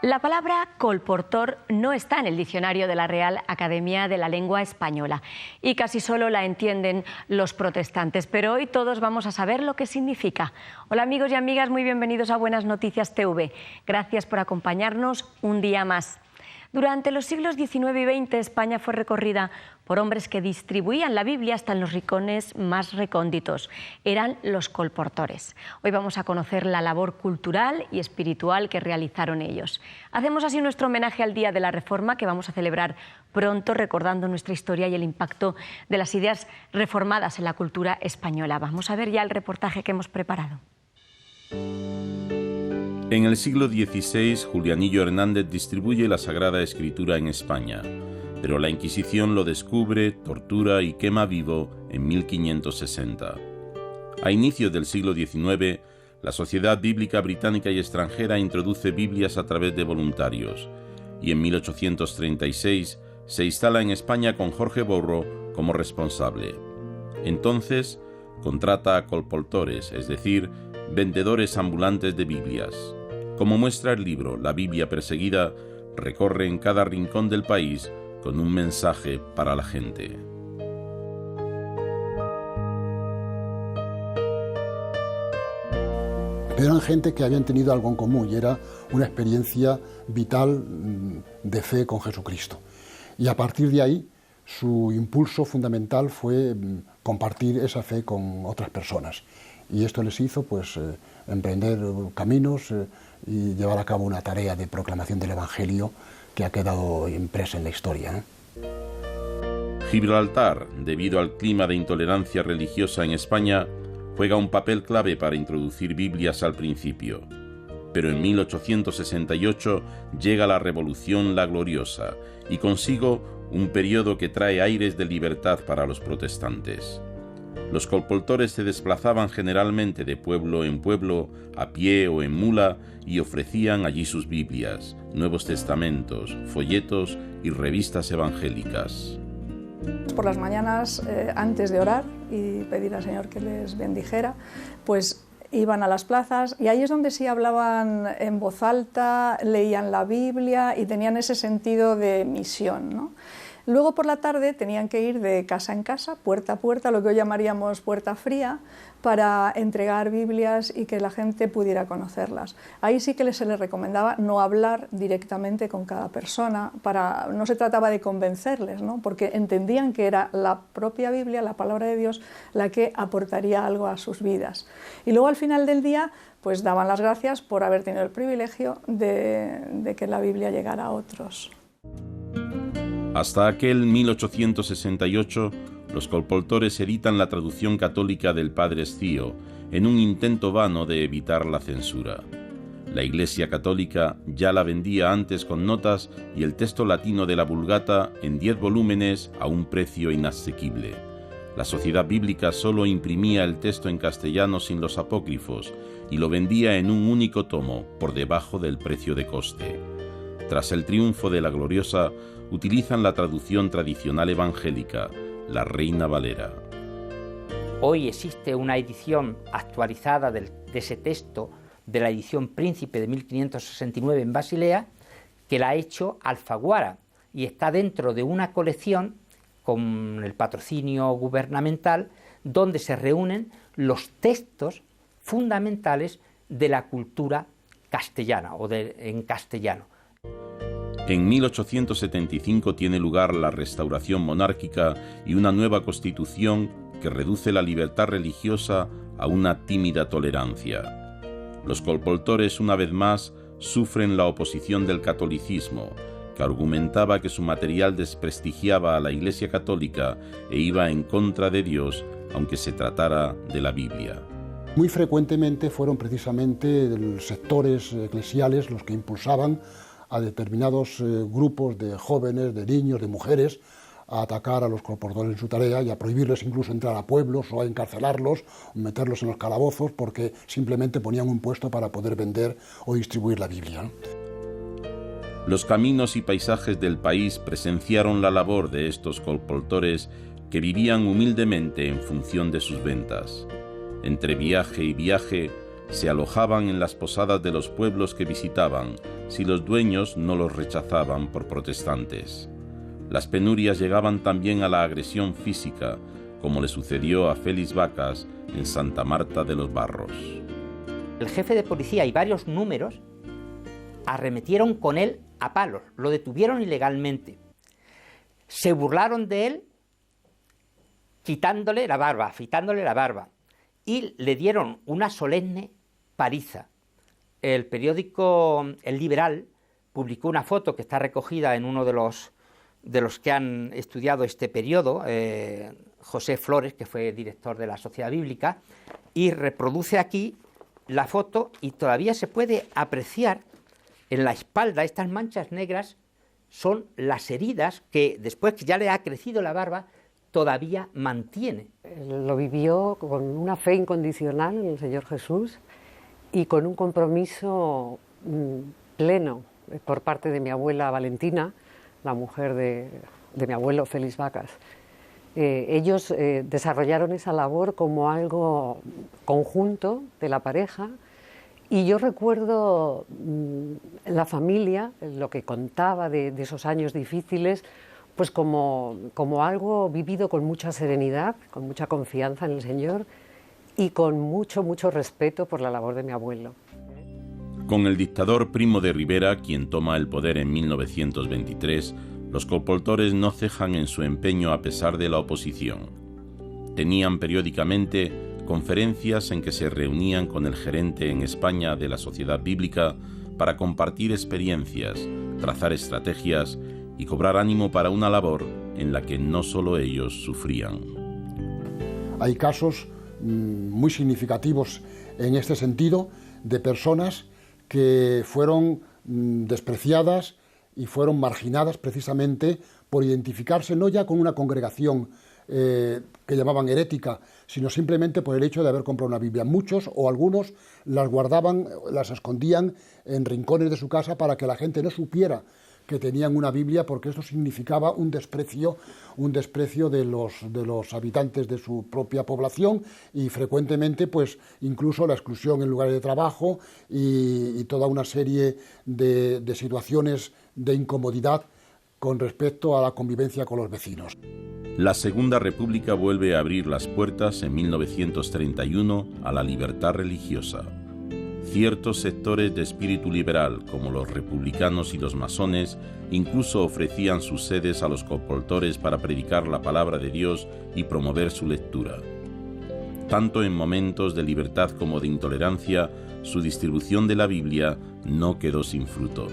La palabra colportor no está en el diccionario de la Real Academia de la Lengua Española y casi solo la entienden los protestantes, pero hoy todos vamos a saber lo que significa. Hola amigos y amigas, muy bienvenidos a Buenas Noticias TV. Gracias por acompañarnos un día más. Durante los siglos XIX y XX, España fue recorrida por hombres que distribuían la Biblia hasta en los rincones más recónditos. Eran los colportores. Hoy vamos a conocer la labor cultural y espiritual que realizaron ellos. Hacemos así nuestro homenaje al Día de la Reforma, que vamos a celebrar pronto, recordando nuestra historia y el impacto de las ideas reformadas en la cultura española. Vamos a ver ya el reportaje que hemos preparado. En el siglo XVI, Julianillo Hernández distribuye la Sagrada Escritura en España, pero la Inquisición lo descubre, tortura y quema vivo en 1560. A inicios del siglo XIX, la Sociedad Bíblica Británica y Extranjera introduce Biblias a través de voluntarios, y en 1836 se instala en España con Jorge Borro como responsable. Entonces, contrata a colportores, es decir, vendedores ambulantes de Biblias. Como muestra el libro La Biblia perseguida, recorre en cada rincón del país con un mensaje para la gente. Eran gente que habían tenido algo en común y era una experiencia vital de fe con Jesucristo. Y a partir de ahí, su impulso fundamental fue compartir esa fe con otras personas. Y esto les hizo emprender caminos y llevar a cabo una tarea de proclamación del Evangelio que ha quedado impresa en la historia. Gibraltar, debido al clima de intolerancia religiosa en España, juega un papel clave para introducir Biblias al principio. Pero en 1868 llega la Revolución La Gloriosa y consigo un periodo que trae aires de libertad para los protestantes. Los colportores se desplazaban generalmente de pueblo en pueblo, a pie o en mula, y ofrecían allí sus Biblias, Nuevos Testamentos, folletos y revistas evangélicas. Por las mañanas, antes de orar y pedir al Señor que les bendijera, pues iban a las plazas y ahí es donde sí hablaban en voz alta, leían la Biblia y tenían ese sentido de misión, ¿no? Luego por la tarde tenían que ir de casa en casa, puerta a puerta, lo que hoy llamaríamos puerta fría, para entregar Biblias y que la gente pudiera conocerlas. Ahí sí que se les recomendaba no hablar directamente con cada persona, no se trataba de convencerles, ¿no? Porque entendían que era la propia Biblia, la palabra de Dios, la que aportaría algo a sus vidas. Y luego al final del día pues daban las gracias por haber tenido el privilegio de que la Biblia llegara a otros. Hasta aquel 1868, los colportores editan la traducción católica del Padre Escío, en un intento vano de evitar la censura. La Iglesia Católica ya la vendía antes con notas y el texto latino de la Vulgata en 10 volúmenes a un precio inasequible. La Sociedad Bíblica solo imprimía el texto en castellano sin los apócrifos y lo vendía en un único tomo, por debajo del precio de coste. Tras el triunfo de la Gloriosa, utilizan la traducción tradicional evangélica, la Reina Valera. Hoy existe una edición actualizada de ese texto, de la edición Príncipe de 1569 en Basilea, que la ha hecho Alfaguara y está dentro de una colección con el patrocinio gubernamental donde se reúnen los textos fundamentales de la cultura castellana o en castellano. En 1875 tiene lugar la restauración monárquica y una nueva constitución que reduce la libertad religiosa a una tímida tolerancia. Los colportores, una vez más, sufren la oposición del catolicismo, que argumentaba que su material desprestigiaba a la Iglesia Católica e iba en contra de Dios, aunque se tratara de la Biblia. Muy frecuentemente fueron precisamente los sectores eclesiales los que impulsaban a determinados grupos de jóvenes, de niños, de mujeres, a atacar a los colportores en su tarea y a prohibirles incluso entrar a pueblos o a encarcelarlos, meterlos en los calabozos, porque simplemente ponían un puesto para poder vender o distribuir la Biblia, ¿no? Los caminos y paisajes del país presenciaron la labor de estos colportores que vivían humildemente en función de sus ventas. Entre viaje y viaje, se alojaban en las posadas de los pueblos que visitaban, si los dueños no los rechazaban por protestantes. Las penurias llegaban también a la agresión física, como le sucedió a Félix Vacas en Santa Marta de los Barros. El jefe de policía y varios números arremetieron con él a palos, lo detuvieron ilegalmente. Se burlaron de él quitándole la barba, afeitándole la barba, y le dieron una solemne paliza. El periódico El Liberal publicó una foto que está recogida en uno de los que han estudiado este periodo, José Flores, que fue director de la Sociedad Bíblica, y reproduce aquí la foto y todavía se puede apreciar en la espalda estas manchas negras, son las heridas que después que ya le ha crecido la barba todavía mantiene. Lo vivió con una fe incondicional en el Señor Jesús y con un compromiso pleno por parte de mi abuela Valentina, la mujer de mi abuelo Félix Vacas. Ellos desarrollaron esa labor como algo conjunto de la pareja, y yo recuerdo la familia, lo que contaba de esos años difíciles, pues como algo vivido con mucha serenidad, con mucha confianza en el Señor y con mucho respeto por la labor de mi abuelo. Con el dictador Primo de Rivera, quien toma el poder en 1923, los colportores no cejan en su empeño a pesar de la oposición. Tenían periódicamente conferencias en que se reunían con el gerente en España de la Sociedad Bíblica para compartir experiencias, trazar estrategias y cobrar ánimo para una labor en la que no solo ellos sufrían. Hay casos muy significativos en este sentido de personas que fueron despreciadas y fueron marginadas precisamente por identificarse no ya con una congregación que llamaban herética, sino simplemente por el hecho de haber comprado una Biblia. Muchos o algunos las guardaban, las escondían en rincones de su casa para que la gente no supiera que tenían una Biblia, porque esto significaba un desprecio de los habitantes de su propia población y frecuentemente pues incluso la exclusión en lugares de trabajo y toda una serie de situaciones de incomodidad con respecto a la convivencia con los vecinos. La Segunda República vuelve a abrir las puertas en 1931 a la libertad religiosa. Ciertos sectores de espíritu liberal, como los republicanos y los masones, incluso ofrecían sus sedes a los colportores para predicar la palabra de Dios y promover su lectura. Tanto en momentos de libertad como de intolerancia, su distribución de la Biblia no quedó sin fruto.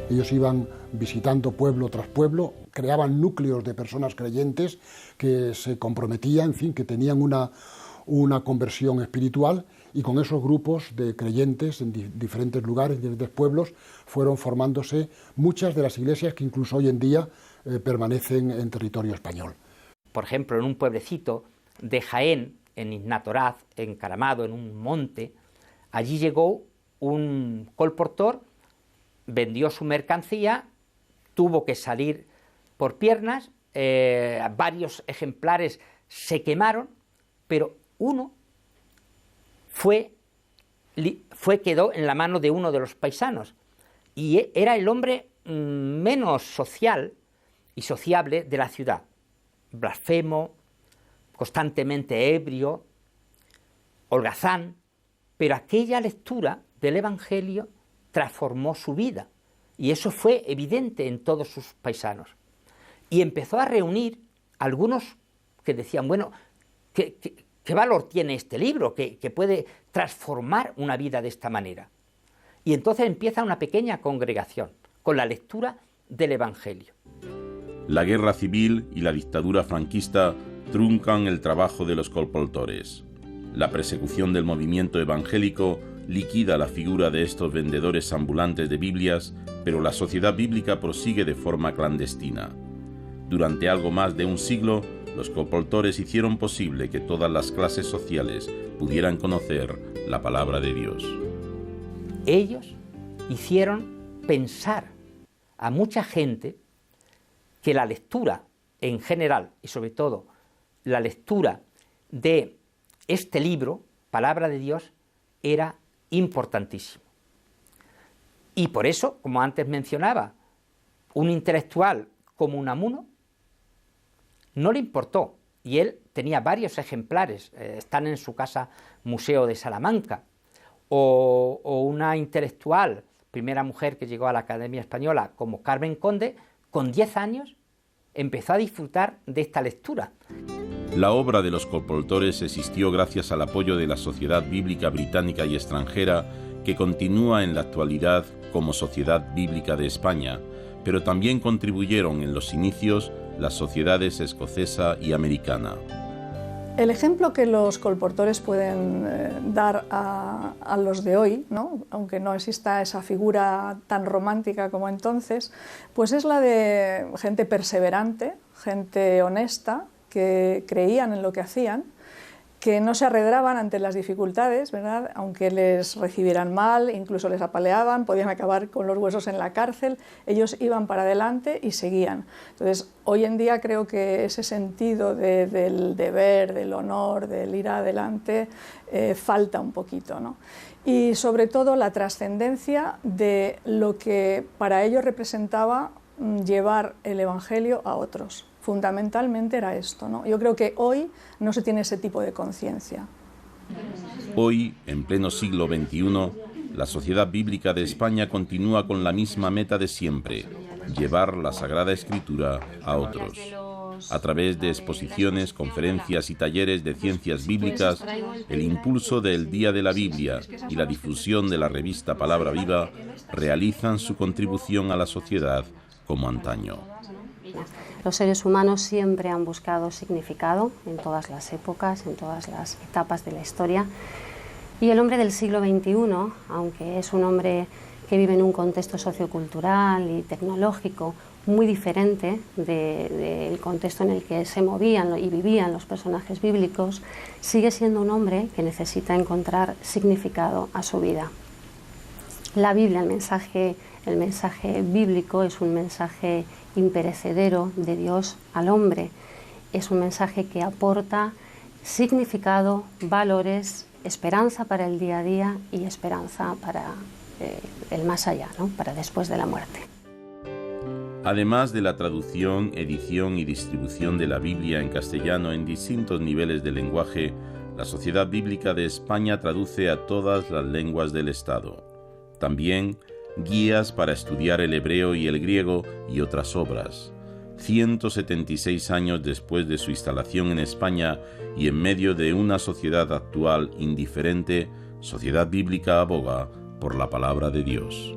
Ellos iban visitando pueblo tras pueblo, creaban núcleos de personas creyentes que se comprometían, en fin, que tenían una conversión espiritual, y con esos grupos de creyentes en diferentes lugares, de pueblos, fueron formándose muchas de las iglesias que incluso hoy en día permanecen en territorio español. Por ejemplo, en un pueblecito de Jaén, en Iznatoraz, en Caramado, en un monte, allí llegó un colportor, vendió su mercancía, tuvo que salir por piernas, varios ejemplares se quemaron, pero uno quedó en la mano de uno de los paisanos, y era el hombre menos social y sociable de la ciudad, blasfemo, constantemente ebrio, holgazán, pero aquella lectura del Evangelio transformó su vida, y eso fue evidente en todos sus paisanos. Y empezó a reunir algunos que decían, bueno, ¿qué valor tiene este libro que puede transformar una vida de esta manera? Y entonces empieza una pequeña congregación con la lectura del Evangelio. La guerra civil y la dictadura franquista truncan el trabajo de los colportores. La persecución del movimiento evangélico liquida la figura de estos vendedores ambulantes de Biblias, pero la Sociedad Bíblica prosigue de forma clandestina. Durante algo más de un siglo, los colportores hicieron posible que todas las clases sociales pudieran conocer la palabra de Dios. Ellos hicieron pensar a mucha gente que la lectura en general y sobre todo la lectura de este libro, Palabra de Dios, era importantísimo. Y por eso, como antes mencionaba, un intelectual como Unamuno no le importó, y él tenía varios ejemplares, están en su casa Museo de Salamanca, o una intelectual, primera mujer que llegó a la Academia Española, como Carmen Conde, con 10 años empezó a disfrutar de esta lectura. La obra de los colportores existió gracias al apoyo de la Sociedad Bíblica Británica y Extranjera, que continúa en la actualidad como Sociedad Bíblica de España, pero también contribuyeron en los inicios las sociedades escocesa y americana. El ejemplo que los colportores pueden dar a los de hoy, ¿no?, aunque no exista esa figura tan romántica como entonces, pues es la de gente perseverante, gente honesta, que creían en lo que hacían, que no se arredraban ante las dificultades, ¿verdad?, aunque les recibieran mal, incluso les apaleaban, podían acabar con los huesos en la cárcel, ellos iban para adelante y seguían. Entonces, hoy en día creo que ese sentido del deber, del honor, del ir adelante, falta un poquito, ¿no? Y sobre todo la trascendencia de lo que para ellos representaba llevar el Evangelio a otros. Fundamentalmente era esto, ¿no? Yo creo que hoy no se tiene ese tipo de conciencia. Hoy, en pleno siglo XXI, la Sociedad Bíblica de España continúa con la misma meta de siempre: llevar la Sagrada Escritura a otros. A través de exposiciones, conferencias y talleres de ciencias bíblicas, el impulso del Día de la Biblia y la difusión de la revista Palabra Viva realizan su contribución a la sociedad como antaño. Los seres humanos siempre han buscado significado en todas las épocas, en todas las etapas de la historia. Y el hombre del siglo XXI, aunque es un hombre que vive en un contexto sociocultural y tecnológico muy diferente del contexto en el que se movían y vivían los personajes bíblicos, sigue siendo un hombre que necesita encontrar significado a su vida. La Biblia, el mensaje bíblico, es un mensaje imperecedero de Dios al hombre. Es un mensaje que aporta significado, valores, esperanza para el día a día y esperanza para el más allá, ¿no?, para después de la muerte. Además de la traducción, edición y distribución de la Biblia en castellano en distintos niveles de lenguaje, la Sociedad Bíblica de España traduce a todas las lenguas del Estado. También guías para estudiar el hebreo y el griego y otras obras. 176 años después de su instalación en España y en medio de una sociedad actual indiferente, Sociedad Bíblica aboga por la palabra de Dios.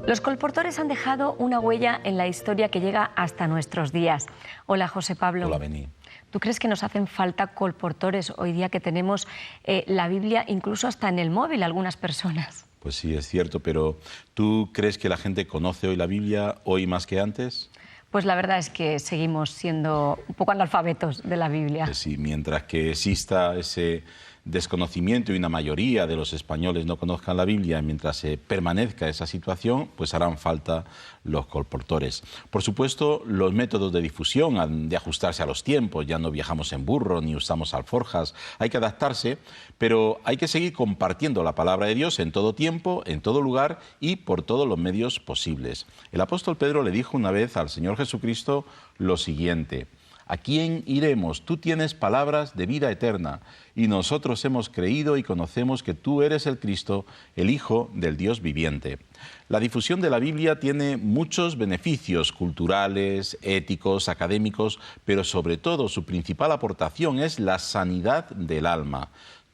Los colportores han dejado una huella en la historia que llega hasta nuestros días. Hola, José Pablo. Hola, Beni. ¿Tú crees que nos hacen falta colportores hoy día que tenemos la Biblia incluso hasta en el móvil algunas personas? Pues sí, es cierto, pero ¿tú crees que la gente conoce hoy la Biblia hoy más que antes? Pues la verdad es que seguimos siendo un poco analfabetos de la Biblia. Pues sí, mientras que exista ese desconocimiento y una mayoría de los españoles no conozcan la Biblia, mientras se permanezca esa situación, pues harán falta los colportores. Por supuesto, los métodos de difusión han de ajustarse a los tiempos, ya no viajamos en burro ni usamos alforjas, hay que adaptarse, pero hay que seguir compartiendo la palabra de Dios en todo tiempo, en todo lugar y por todos los medios posibles. El apóstol Pedro le dijo una vez al Señor Jesucristo lo siguiente: ¿a quién iremos? Tú tienes palabras de vida eterna, y nosotros hemos creído y conocemos que tú eres el Cristo, el Hijo del Dios viviente. La difusión de la Biblia tiene muchos beneficios culturales, éticos, académicos, pero sobre todo su principal aportación es la sanidad del alma.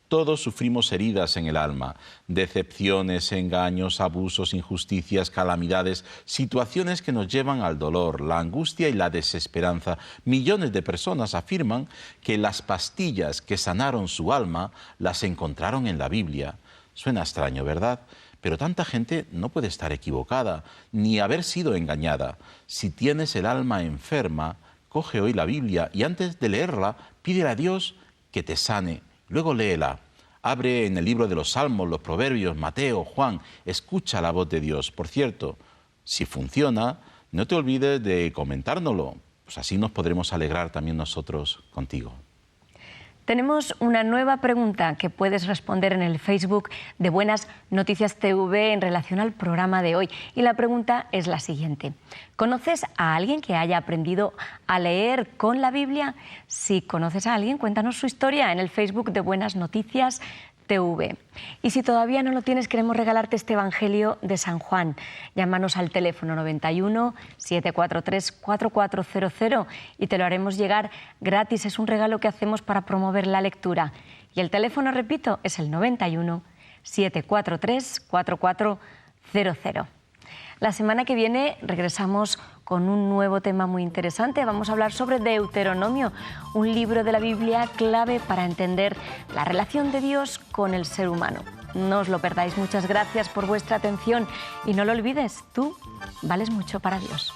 Todos sufrimos heridas en el alma, decepciones, engaños, abusos, injusticias, calamidades, situaciones que nos llevan al dolor, la angustia y la desesperanza. Millones de personas afirman que las pastillas que sanaron su alma las encontraron en la Biblia. Suena extraño, ¿verdad? Pero tanta gente no puede estar equivocada, ni haber sido engañada. Si tienes el alma enferma, coge hoy la Biblia y antes de leerla, pídele a Dios que te sane. Luego léela. Abre en el libro de los Salmos, los Proverbios, Mateo, Juan. Escucha la voz de Dios. Por cierto, si funciona, no te olvides de comentárnoslo. Pues así nos podremos alegrar también nosotros contigo. Tenemos una nueva pregunta que puedes responder en el Facebook de Buenas Noticias TV en relación al programa de hoy. Y la pregunta es la siguiente. ¿Conoces a alguien que haya aprendido a leer con la Biblia? Si conoces a alguien, cuéntanos su historia en el Facebook de Buenas Noticias TV. Y si todavía no lo tienes, queremos regalarte este Evangelio de San Juan. Llámanos al teléfono 91 743 4400 y te lo haremos llegar gratis. Es un regalo que hacemos para promover la lectura. Y el teléfono, repito, es el 91 743 4400. La semana que viene regresamos con un nuevo tema muy interesante. Vamos a hablar sobre Deuteronomio, un libro de la Biblia clave para entender la relación de Dios con el ser humano. No os lo perdáis. Muchas gracias por vuestra atención y no lo olvides, tú vales mucho para Dios.